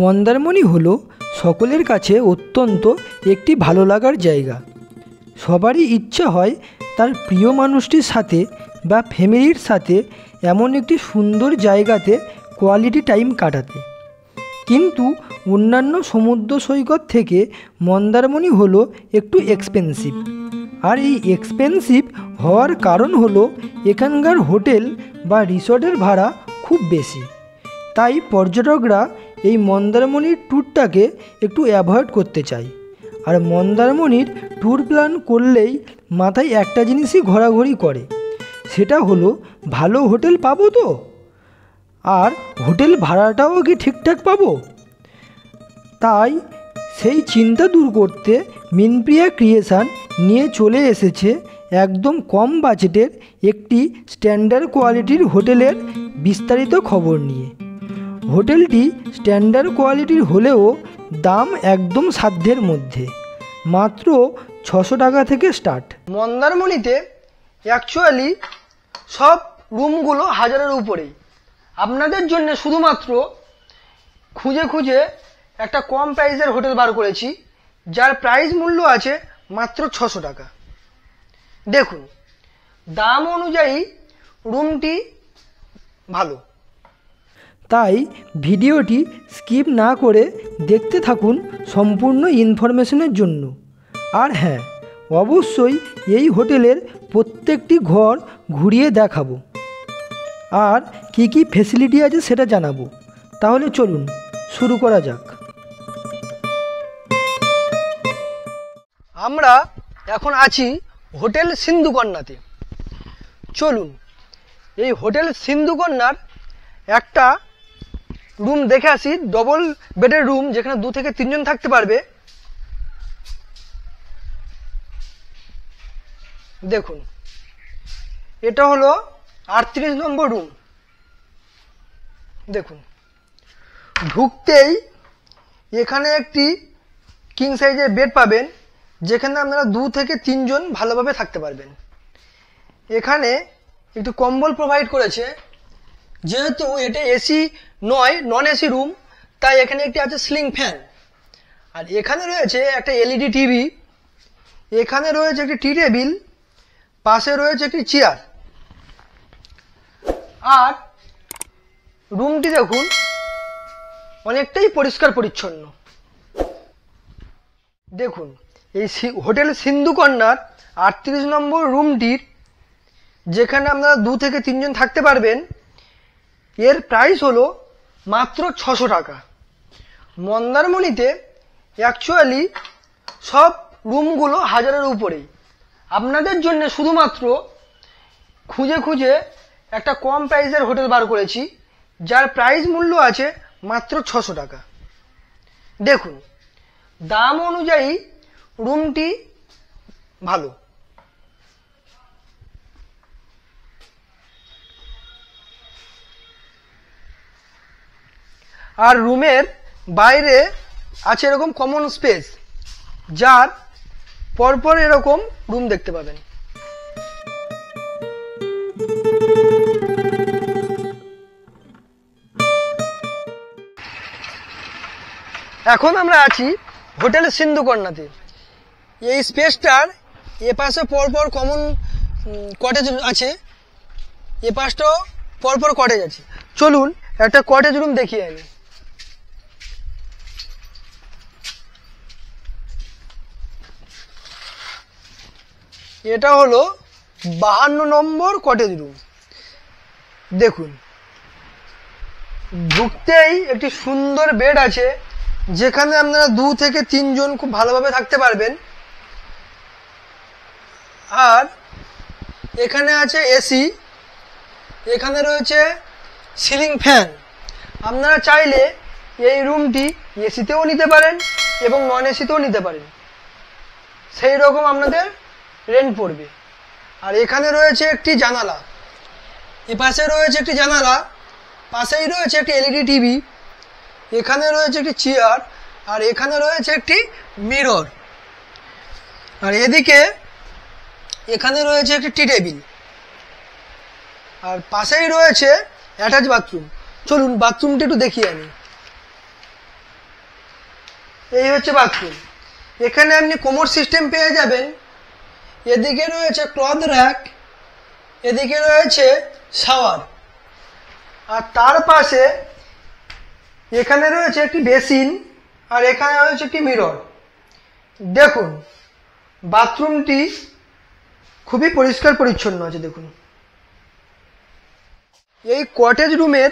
মন্দারমণি হলো সকলের কাছে অত্যন্ত একটি ভালো লাগার জায়গা। সবারই ইচ্ছা হয় তার প্রিয় মানুষটির সাথে বা ফ্যামিলির সাথে এমন একটি সুন্দর জায়গাতে কোয়ালিটি টাইম কাটাতে। কিন্তু অন্যান্য সমুদ্র সৈকত থেকে মন্দারমণি হলো একটু এক্সপেন্সিভ। আর এই এক্সপেন্সিভ হওয়ার কারণ হলো এখানকার হোটেল বা রিসর্টের ভাড়া খুব বেশি। তাই পর্যটকরা এই মন্দারমণির ট্যুরটাকে একটু অ্যাভয়েড করতে চায়। আর মন্দারমণির ট্যুর প্ল্যান করলেই মাথায় একটা জিনিসই ঘোরাঘুরি করে, সেটা হলো ভালো হোটেল পাবো তো, আর হোটেল ভাড়াটাও কি ঠিকঠাক পাবো। তাই সেই চিন্তা দূর করতে মিনপ্রিয়া ক্রিয়েশন নিয়ে চলে এসেছে একদম কম বাজেটের একটি স্ট্যান্ডার্ড কোয়ালিটির হোটেলের বিস্তারিত খবর নিয়ে। হোটেলটি স্ট্যান্ডার্ড কোয়ালিটির হলেও দাম একদম সাধ্যের মধ্যে, মাত্র 600 টাকা থেকে স্টার্ট। মন্দারমণিতে অ্যাকচুয়ালি সব রুমগুলো 1000-এর উপরেই। আপনাদের জন্য শুধুমাত্র খুঁজে খুঁজে একটা কম প্রাইসের হোটেল বার করেছি, যার প্রাইস মূল্য আছে মাত্র 600 টাকা। দেখুন, দাম অনুযায়ী রুমটি ভালো। তাই ভিডিওটি স্কিপ না করে দেখতে থাকুন সম্পূর্ণ ইনফরমেশনের জন্য। আর হ্যাঁ, অবশ্যই এই হোটেলের প্রত্যেকটি ঘর ঘুরিয়ে দেখাবো আর কি কি ফ্যাসিলিটি আছে সেটা জানাবো। তাহলে চলুন শুরু করা যাক। আমরা এখন আছি হোটেল সিন্ধুকন্যাতে। চলুন এই হোটেল সিন্ধুকন্যার একটা রুম দেখে আসি, ডবল বেডের রুম, যেখানে 2 থেকে 3 জন থাকতে পারবে। দেখুন, এটা হলো 38 নম্বর রুম। দেখুন, ঢুকতেই এখানে একটি কিং সাইজের বেড পাবেন, যেখানে আপনারা 2 থেকে 3 জন ভালোভাবে থাকতে পারবেন। এখানে একটু কম্বল প্রোভাইড করেছে, যেহেতু এটা এসি নয়, নন এসি রুম, তাই এখানে একটি আছে সিলিং ফ্যান। আর এখানে রয়েছে একটা এলইডি টিভি, এখানে রয়েছে একটি টি টেবিল, পাশে রয়েছে একটি চেয়ার। আর রুমটি দেখুন অনেকটাই পরিষ্কার পরিচ্ছন্ন। দেখুন, এই হোটেল সিন্ধুকন্যার 38 নম্বর রুমটির, যেখানে আপনারা 2 থেকে 3 জন থাকতে পারবেন, এর প্রাইস হলো মাত্র 600 টাকা। মন্দারমণিতে অ্যাকচুয়ালি সব রুমগুলো 1000-এর উপরেই। আপনাদের জন্য শুধুমাত্র খুঁজে খুঁজে একটা কম প্রাইসের হোটেল বার করেছি, যার প্রাইস মূল্য আছে মাত্র 600 টাকা। দেখুন, দাম অনুযায়ী রুমটি ভালো। আর রুমের বাইরে আছে এরকম কমন স্পেস, যার পরপর এরকম রুম দেখতে পাবেন। এখন আমরা আছি হোটেল সিন্ধুকন্যাতে। এই স্পেসটার এপাশে পরপর কমন কটেজ আছে, এপাশটাও পরপর কটেজ আছে। চলুন একটা কটেজ রুম দেখিয়ে আনি। এটা হলো 52 নম্বর কটেজ রুম। দেখুন, ঢুকতেই একটি সুন্দর বেড আছে, যেখানে আপনারা 2 থেকে 3 জন খুব ভালোভাবে থাকতে পারবেন। আর এখানে আছে এসি, এখানে রয়েছে সিলিং ফ্যান। আপনারা চাইলে এই রুমটি এসিতেও নিতে পারেন এবং নন এসিতেও নিতে পারেন, সেই রকম আপনাদের রেন্ট পড়বে। আর এখানে রয়েছে একটি জানালা, এপাশে রয়েছে একটি জানালা, পাশেই রয়েছে একটি এলইডি টিভি, এখানে রয়েছে একটি চেয়ার, আর এখানে রয়েছে একটি মিরর। আর এদিকে এখানে রয়েছে একটি টি টেবিল, আর পাশেই রয়েছে অ্যাটাচ বাথরুম। চলুন বাথরুমটা একটু দেখিয়ে আনি। এই হচ্ছে বাথরুম। এখানে আপনি কোমর সিস্টেম পেয়ে যাবেন, এদিকে রয়েছে ক্লথ র্যাক, এদিকে রয়েছে শাওয়ার, আর তার পাশে এখানে রয়েছে একটি বেসিন, আর এখানে রয়েছে একটি মিরর। দেখুন বাথরুমটি খুবই পরিষ্কার পরিচ্ছন্ন আছে। দেখুন এই কটেজ রুমের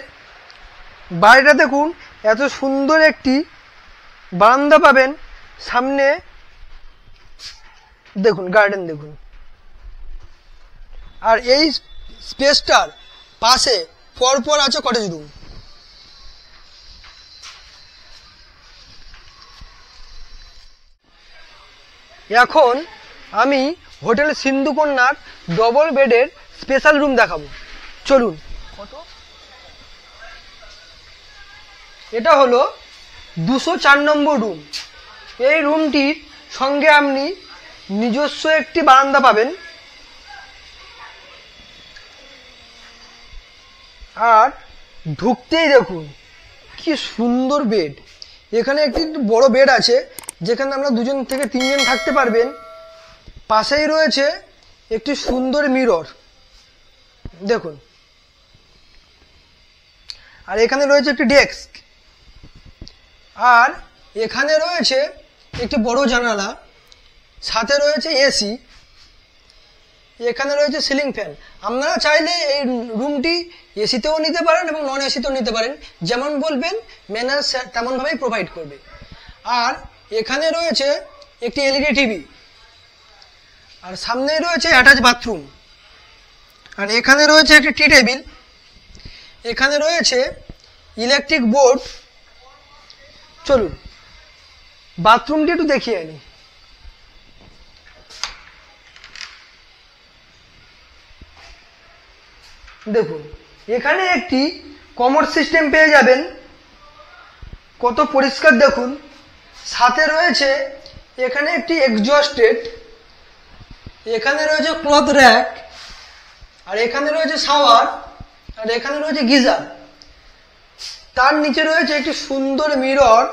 বাড়িটা দেখুন, এত সুন্দর একটি বারান্দা পাবেন, সামনে দেখুন গার্ডেন দেখুন, আর এই স্পেসটার পাশে পরপর আছে কটেজ রুম। এখন আমি হোটেল সিন্ধুকন্যার ডবল বেডের স্পেশাল রুম দেখাবো, চলুন। এটা হলো 204 নম্বর রুম। এই রুমটির সঙ্গে আপনি নিজস্ব একটি বারান্দা পাবেন, আর ঢুকতেই দেখুন কি সুন্দর বেড। এখানে একটি বড় বেড আছে, যেখানে আমরা 2 থেকে 3 জন থাকতে পারবেন। পাশেই রয়েছে একটি সুন্দর মিরর দেখুন, আর এখানে রয়েছে একটি ডেস্ক, আর এখানে রয়েছে একটি বড় জানালা, সাথে রয়েছে এসি, এখানে রয়েছে সিলিং ফ্যান। আপনারা চাইলে এই রুমটি এসিতেও নিতে পারেন এবং নন এসিতেও নিতে পারেন, যেমন বলবেন ম্যানেজার তেমনভাবেই প্রোভাইড করবে। আর এখানে রয়েছে একটি এলইডি টিভি, আর সামনেই রয়েছে অ্যাটাচ বাথরুম, আর এখানে রয়েছে একটি টি টেবিল, এখানে রয়েছে ইলেকট্রিক বোর্ড। চলুন বাথরুমটি একটু দেখিয়ে আনি। দেখুন এখানে একটি কমোড সিস্টেম পেয়ে যাবেন, কত পরিষ্কার দেখুন। সাথে রয়েছে এখানে একটি এক্সজস্টেড, এখানে রয়েছে ক্লথ র্যাক, আর এখানে রয়েছে শাওয়ার, আর এখানে রয়েছে গিজার। তার নিচে রয়েছে একটি সুন্দর মিরর,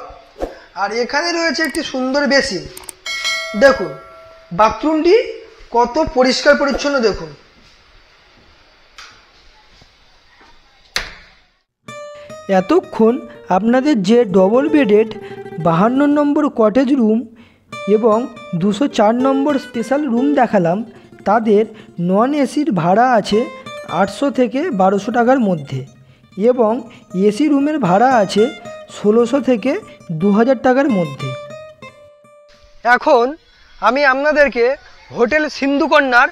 আর এখানে রয়েছে একটি সুন্দর বেসিন। দেখুন বাথরুমটি কত পরিষ্কার পরিচ্ছন্ন দেখুন। এতক্ষণ আপনাদের যে ডবল বেডেড 52 নম্বর কটেজ রুম এবং 204 নম্বর স্পেশাল রুম দেখালাম, তাদের নন এসির ভাড়া আছে 800 থেকে 1200 টাকার মধ্যে, এবং এসি রুমের ভাড়া আছে 1600 থেকে 2000 টাকার মধ্যে। এখন আমি আপনাদেরকে হোটেল সিন্ধুকন্যার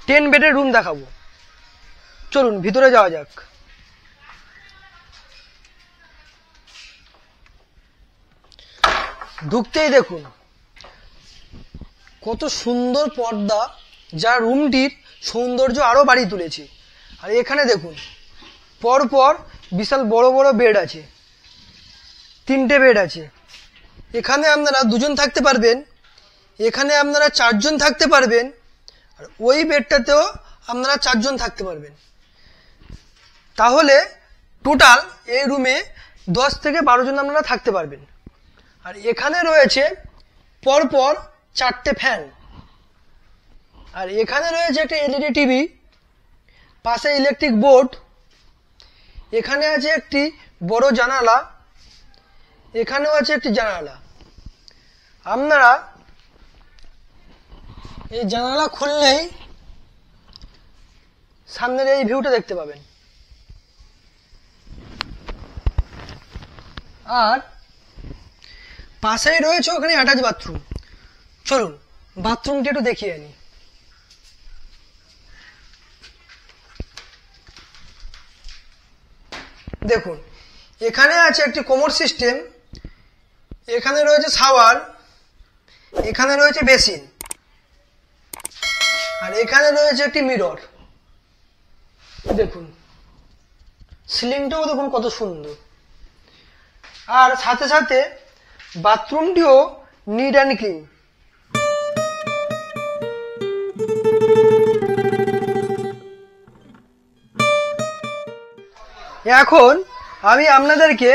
10 বেডের রুম দেখাবো, চলুন ভিতরে যাওয়া যাক। ঢুকতেই দেখুন কত সুন্দর পর্দা, যা রুমটির সৌন্দর্য আরো বাড়িয়ে তুলেছে। আর এখানে দেখুন পরপর বিশাল বড় বড় বেড আছে, 3টে বেড আছে। এখানে আপনারা 2 জন থাকতে পারবেন, এখানে আপনারা 4 জন থাকতে পারবেন, আর ওই বেডটাতেও আপনারা 4 জন থাকতে পারবেন। তাহলে টোটাল এই রুমে 10 থেকে 12 জন আপনারা থাকতে পারবেন। আর এখানে রয়েছে পরপর 4টে ফ্যান, আর এখানে রয়েছে একটা এলইডি টিভি, পাশে ইলেকট্রিক বোর্ড, এখানে আছে একটি বড় জানালা, এখানেও আছে একটি জানালা। আপনারা এই জানালা খুললেই সামনের এই ভিউটা দেখতে পাবেন। আর পাশেই রয়েছে ওখানে অ্যাটাচ বাথরুম। চলুন বাথরুমটি একটু দেখিয়ে আনি। দেখুন এখানে আছে একটি কোমোড সিস্টেম, এখানে রয়েছে শাওয়ার, এখানে রয়েছে বেসিন, আর এখানে রয়েছে একটি মিরর। দেখুন সিলিংটাও দেখুন কত সুন্দর, আর সাথে সাথে বাথরুমটিও নিট অ্যান্ড ক্লিন। এখন আমি আপনাদেরকে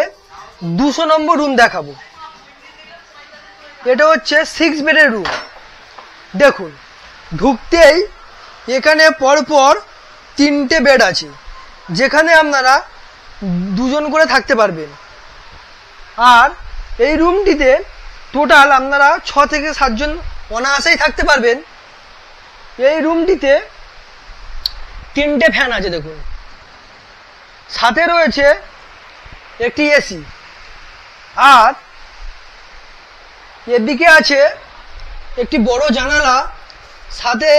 200 নম্বর রুম দেখাবো। এটা হচ্ছে 6 বেডের রুম। দেখুন, ঢুকতেই এখানে পরপর 3টে বেড আছে, যেখানে আপনারা 2 জন করে থাকতে পারবেন। আর এই রুমটিতে টোটাল আপনারা 6 থেকে 7 জন অনায়াসেই থাকতে পারবেন। এই রুমটিতে 3টে ফ্যান আছে। দেখুন, সাথে রয়েছে একটি এসি, আর এদিকে আছে একটি বড় জানালা, সাথে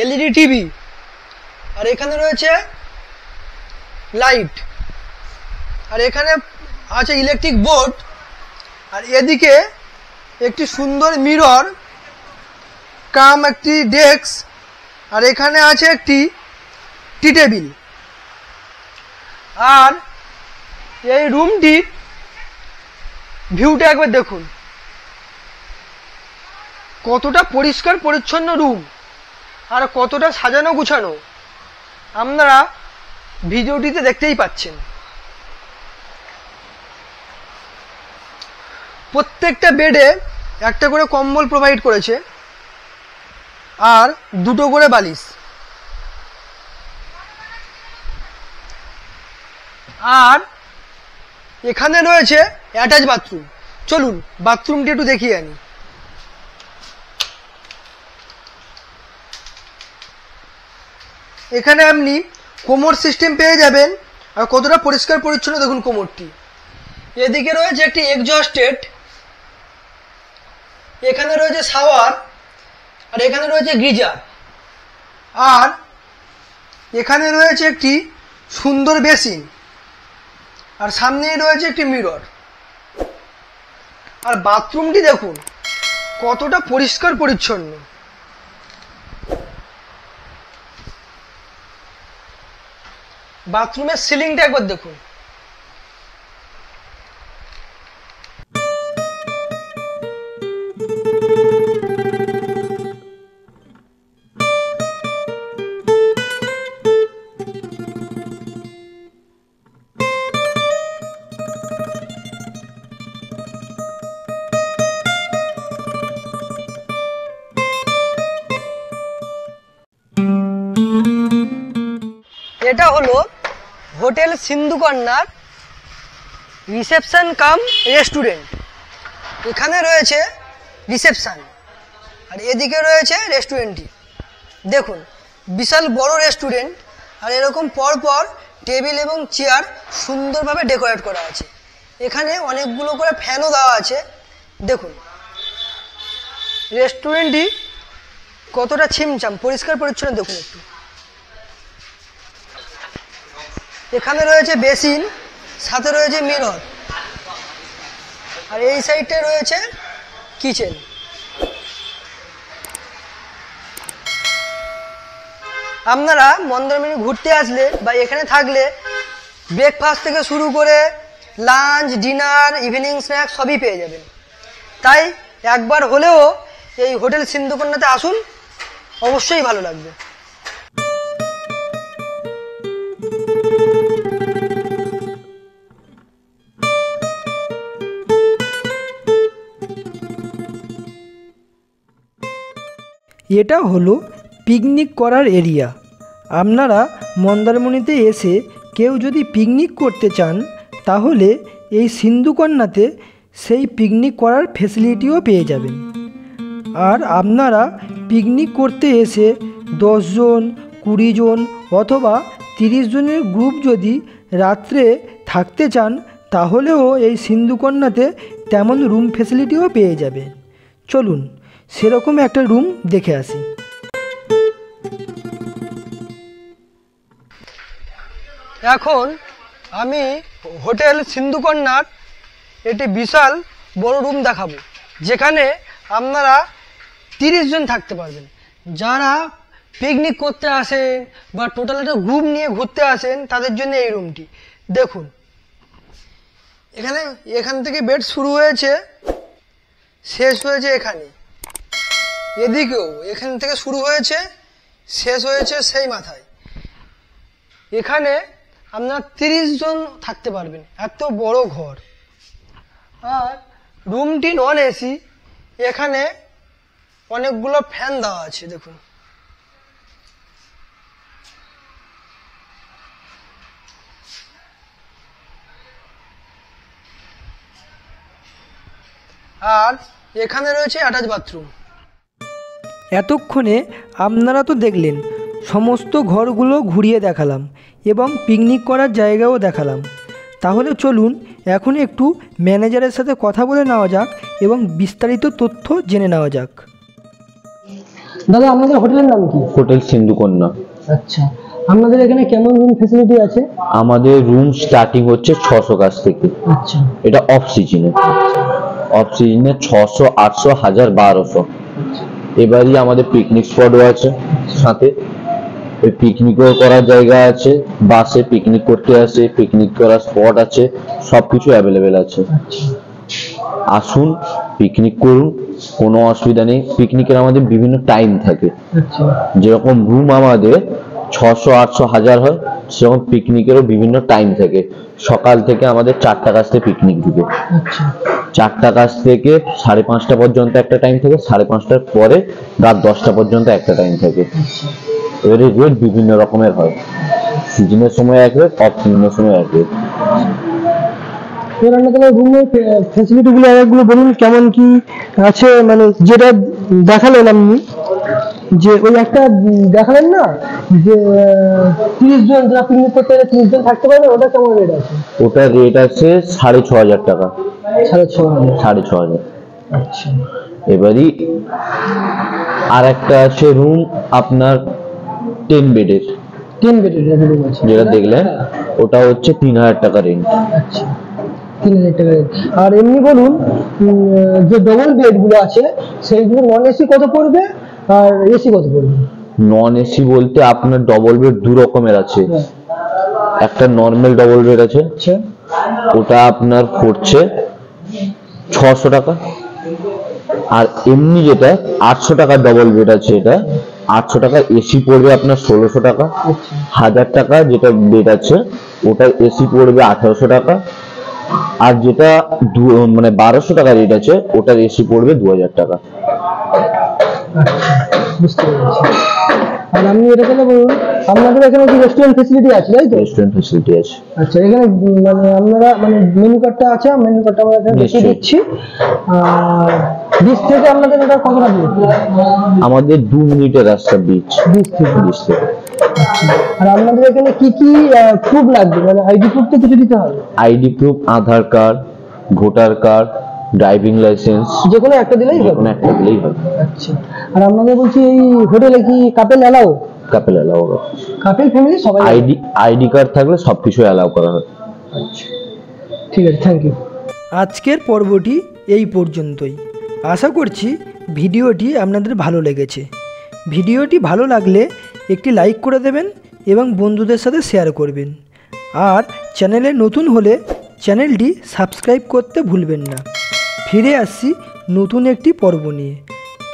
এলইডি টিভি, আর এখানে রয়েছে লাইট, আর এখানে আছে ইলেকট্রিক বোর্ড, আর এদিকে একটি সুন্দর মিরর কাম একটি ডেস্ক, আর এখানে আছে একটি টি টেবিল। আর এই রুমটি ভিউটা একবার দেখুন, কতটা পরিষ্কার পরিচ্ছন্ন রুম আর কতটা সাজানো গুছানো আপনারা ভিডিওটিতে দেখতেই পাচ্ছেন। প্রত্যেকটা বেডে একটা করে কম্বল প্রোভাইড করেছে আর 2টো করে বালিশ। আর এখানে রয়েছে অ্যাটাচ বাথরুম। চলুন বাথরুমটি একটু দেখিয়ে আনি। এখানে আপনি কোমর সিস্টেম পেয়ে যাবেন, আর কতটা পরিষ্কার পরিচ্ছন্ন দেখুন কোমরটি। এদিকে রয়েছে একটি এক্সস্টেড, এখানে রয়েছে শাওয়ার, আর এখানে রয়েছে গিজার, আর এখানে রয়েছে একটি সুন্দর বেসিন, আর সামনেই রয়েছে একটি মিরর। আর বাথরুমটি দেখুন কতটা পরিষ্কার পরিচ্ছন্ন। বাথরুমের সিলিংটা একবার দেখুন। এটা হলো হোটেল সিন্ধুকন্যার রিসেপশন কাম রেস্টুরেন্ট। এখানে রয়েছে রিসেপশন, আর এদিকে রয়েছে রেস্টুরেন্টটি। দেখুন, বিশাল বড় রেস্টুরেন্ট, আর এরকম পরপর টেবিল এবং চেয়ার সুন্দরভাবে ডেকোরেট করা আছে। এখানে অনেকগুলো করে ফ্যানও দেওয়া আছে। দেখুন রেস্টুরেন্টটি কতটা ছিমছাম পরিষ্কার পরিচ্ছন্ন দেখুন একটু। এখানে রয়েছে বেসিন, সাথে রয়েছে মিরর, আর এই সাইডে রয়েছে কিচেন। আপনারা মন্দারমণি ঘুরতে আসলে বা এখানে থাকলে ব্রেকফাস্ট থেকে শুরু করে লাঞ্চ, ডিনার, ইভিনিং স্ন্যাক্স সবই পেয়ে যাবেন। তাই একবার হলেও এই হোটেল সিন্ধুকন্যাতে আসুন, অবশ্যই ভালো লাগবে। এটা হলো পিকনিক করার এরিয়া। আপনারা মন্দারমণিতে এসে কেউ যদি পিকনিক করতে চান, তাহলে এই সিন্ধুকন্যাতে সেই পিকনিক করার ফেসিলিটিও পেয়ে যাবেন। আর আপনারা পিকনিক করতে এসে 10 জন, 20 জন অথবা 30 জনের গ্রুপ যদি রাত্রে থাকতে চান, তাহলেও এই সিন্ধুকন্যাতে তেমন রুম ফেসিলিটিও পেয়ে যাবে। চলুন সেরকম একটা রুম দেখে আসি। এখন আমি হোটেল সিন্ধুকন্যার একটি বিশাল বড় রুম দেখাবো, যেখানে আপনারা 30 জন থাকতে পারবেন। যারা পিকনিক করতে আসেন বা টোটাল একটা গ্রুপ নিয়ে ঘুরতে আসেন, তাদের জন্য এই রুমটি। দেখুন এখান থেকে বেড শুরু হয়েছে, শেষ হয়েছে এখানে। এদিকেও এখান থেকে শুরু হয়েছে, শেষ হয়েছে সেই মাথায়। এখানে আপনার 30 জন থাকতে পারবেন, এত বড় ঘর। আর রুমটি নন এসি, এখানে অনেকগুলো ফ্যান দেওয়া আছে দেখুন। আর এখানে রয়েছে অ্যাটাচ বাথরুম। এতক্ষণে আপনারা তো দেখলেন সমস্ত ঘরগুলো ঘুরিয়ে দেখালাম এবং পিকনিক করার জায়গাও দেখালাম। তাহলে চলুন এখন একটু ম্যানেজারের সাথে কথা বলে নেওয়া যাক এবং বিস্তারিত তথ্য জেনে নেওয়া যাক। দাদা, আপনাদের হোটেলের নাম কি? হোটেল সিন্ধুকন্যা। আচ্ছা, আপনাদের এখানে কেমন রুম ফ্যাসিলিটি আছে? আমাদের রুম স্টার্টিং হচ্ছে 600 কাছ থেকে। আচ্ছা, এটা অফ সিজনে। অফ সিজনে 600, 800, 1000, 1200। এবারই আমাদের পিকনিক স্পটও আছে সাথে। ওই পিকনিকও করার জায়গা আছে, বাসে পিকনিক করতে আসে, পিকনিক করার স্পট আছে, সবকিছু অ্যাভেলেবেল আছে। আসুন, পিকনিক করুন, কোনো অসুবিধা নেই। পিকনিকের আমাদের বিভিন্ন টাইম থাকে। যেরকম রুম আমাদের 600, 800, 1000 হয়, সেরকম পিকনিকেরও বিভিন্ন টাইম থাকে। সকাল থেকে আমাদের 4টা কাছ থেকে পিকনিক ঢুকে। 4টা কাছ থেকে 5:30 পর্যন্ত একটা টাইম থাকে, 5:30টার পরে রাত 10টা পর্যন্ত একটা টাইম থাকে। এবারে রেট বিভিন্ন রকমের হয়, সিজনের সময় এক রেট, অফ সিজনের সময় এক রেট। রুমের ফ্যাসিলিটিগুলো আরেকগুলো বলুন, কেমন কি আছে? মানে যেটা দেখালেন আপনি, যে ওই একটা দেখালেন না, যে 30 জন যারা পিকনিক করতে গেলে 30 জন থাকতে পারবে, ওটা কেমন রেট আছে? ওটার রেট আছে 6,500 টাকা। 6,500। আচ্ছা। এবারই আর একটা আছে রুম আপনার 10 বেডের। 10 বেডের রুম আছে, যেটা দেখলেন ওটা হচ্ছে 3000 টাকা রেন্ট। আচ্ছা, 3000 টাকা। আর এমনি বলুন, যে ডবল বেড গুলো আছে সেইগুলো নন এসি কত পড়বে আর এসি কত পড়বে? নন এসি বলতে আপনার ডবল বেড দু রকমের আছে। একটা নর্মাল ডবল বেড আছে, ওটা আপনার পড়ছে 600 টাকা। আর এমনি যেটা 800 টাকার ডবল বেড আছে, এটা 800 টাকা। এসি পড়বে আপনার 1600 টাকা। 1000 টাকা যেটা বেড আছে, ওটা এসি পড়বে 1800 টাকা। আর যেটা মানে 1200 টাকা রেট আছে, ওটার এসি পড়বে 2000 টাকা। বুঝতে পেরেছি। আর আপনি এটা কেন বলুন, আপনাদের এখানে কি রেস্টুরেন্ট ফ্যাসিলিটি আছে, তাই তো? রেস্টুরেন্ট ফ্যাসিলিটি আছে। আচ্ছা, এখানে মানে আপনারা মানে মেনু কার্ডটা আছে, মেনু কার্ডটা আমরা এখানে দেখিয়ে দিচ্ছি। আর বিচ থেকে আপনাদের এটা কতটা দূর? আমাদের 2 মিনিটের রাস্তা বিচ থেকে। আর আপনাদের এখানে কি কি প্রুফ লাগবে? মানে আইডি প্রুফ তো কিছু দিতে হবে। ID proof, Aadhaar card, voter card, driving licence, যে কোনো একটা দিলেই হবে? কোনো একটা দিলেই হবে। আচ্ছা। আর আপনাদের বলছি এই হোটেলে কি কাপল অ্যালাউ? কাপল অ্যালাউ হবে। কাপল ফ্যামিলি সবাই? আইডি কার্ড থাকলে সবকিছু অ্যালাউ করা হয়। আচ্ছা, ঠিক আছে, থ্যাংক ইউ। আজকের পর্বটি এই পর্যন্তই। আশা করছি ভিডিওটি আপনাদের ভালো লেগেছে। ভিডিওটি ভালো লাগলে একটি লাইক করে দেবেন এবং বন্ধুদের সাথে শেয়ার করবেন। আর চ্যানেলে নতুন হলে চ্যানেলটি সাবস্ক্রাইব করতে ভুলবেন না। ফিরে আসছি নতুন একটি পর্ব নিয়ে।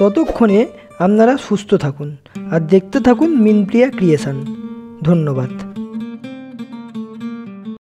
ততক্ষণে আপনারা সুস্থ থাকুন আর দেখতে থাকুন মিনপ্রিয়া ক্রিয়েশন। ধন্যবাদ।